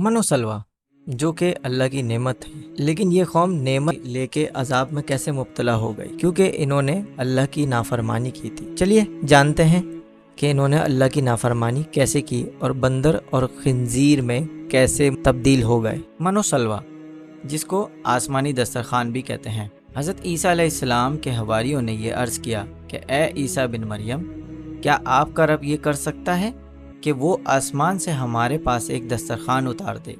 मनोसलवा जो कि अल्लाह की नेमत है, लेकिन ये कौम नेमत लेके अजाब में कैसे मुब्तला हो गई, क्योंकि इन्होंने अल्लाह की नाफरमानी की थी। चलिए जानते हैं कि इन्होंने अल्लाह की नाफरमानी कैसे की और बंदर और खिंजीर में कैसे तब्दील हो गए। मनोसलवा जिसको आसमानी दस्तरखान भी कहते हैं। हज़रत ईसा अलैहिस्सलाम के हवारियों ने ये अर्ज़ किया कि ए ईसा बिन मरियम, क्या आपका रब ये कर सकता है कि वो आसमान से हमारे पास एक दस्तरखान उतार दे?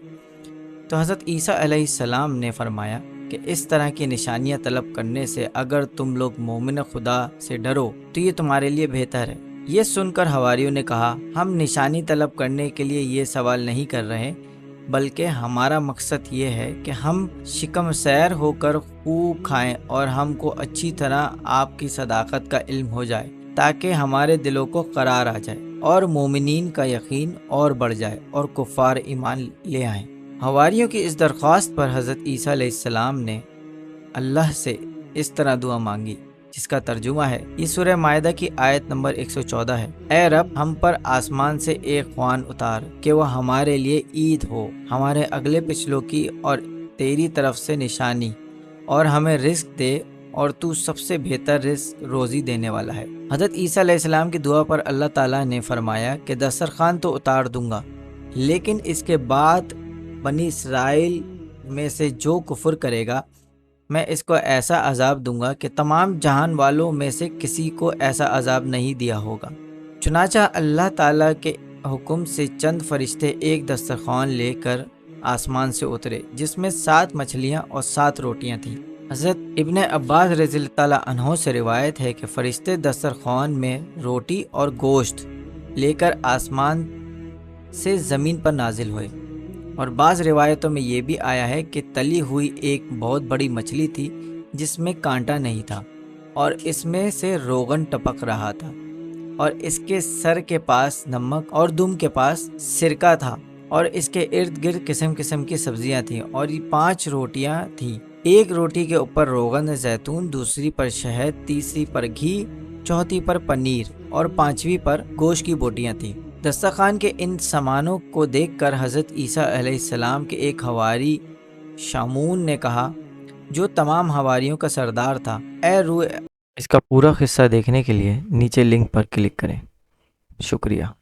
तो हज़रत ईसा अलैहिस्सलाम ने फरमाया कि इस तरह की निशानियां तलब करने से अगर तुम लोग मोमिन खुदा से डरो तो ये तुम्हारे लिए बेहतर है। ये सुनकर हवारियों ने कहा, हम निशानी तलब करने के लिए ये सवाल नहीं कर रहे, बल्कि हमारा मकसद ये है कि हम शिकम सैर होकर खूब खाएं और हमको अच्छी तरह आपकी सदाकत का इल्म हो जाए, ताकि हमारे दिलों को करार आ जाए और मोमिनीन का यकीन और बढ़ जाए और कुफ़ार ईमान ले आएं। हवारियों की इस दरख्वास्त पर हज़रत ईसा अलैहिस्सलाम ने अल्लाह से इस तरह दुआ मांगी, जिसका तर्जुमा है, ये सूरह मायदा की आयत नंबर 114 है। ए रब, हम पर आसमान से एक ख्वान उतार कि वह हमारे लिए ईद हो, हमारे अगले पिछलों की और तेरी तरफ से निशानी, और हमें रिस्क दे, और तू सबसे बेहतर रिस्क रोज़ी देने वाला है। हज़रत ईसा अलैहिस्सलाम की दुआ पर अल्लाह ताला ने फरमाया कि दस्तरखान तो उतार दूंगा, लेकिन इसके बाद बनी इसराइल में से जो कुफ्र करेगा मैं इसको ऐसा अजाब दूंगा कि तमाम जहान वालों में से किसी को ऐसा अजाब नहीं दिया होगा। चुनाचा अल्लाह ताला के हुक्म से चंद फरिश्ते एक दस्तरखान लेकर आसमान से उतरे, जिसमें 7 मछलियां और 7 रोटियां थीं। हज़रत इब्ने अब्बास रज़ियल्लाहु ताला अन्हो से रिवायत है कि फरिश्ते दस्तरखान में रोटी और गोश्त लेकर आसमान से ज़मीन पर नाजिल हुए, और बाज़ रिवायतों में ये भी आया है कि तली हुई एक बहुत बड़ी मछली थी जिसमें कांटा नहीं था, और इसमें से रोगन टपक रहा था, और इसके सर के पास नमक और दुम के पास सिरका था, और इसके इर्द गिर्द किस्म किस्म की सब्जियां थीं, और ये 5 रोटियां थीं। एक रोटी के ऊपर रोगन जैतून, दूसरी पर शहद, तीसरी पर घी, चौथी पर पनीर और 5वीं पर गोश्त की बोटियां थीं। दस्तरखान के इन सामानों को देखकर हज़रत ईसा अलैहिस्सलाम के एक हवारी शामून ने कहा, जो तमाम हवारियों का सरदार था, ए रूह। इसका पूरा किस्सा देखने के लिए नीचे लिंक पर क्लिक करें। शुक्रिया।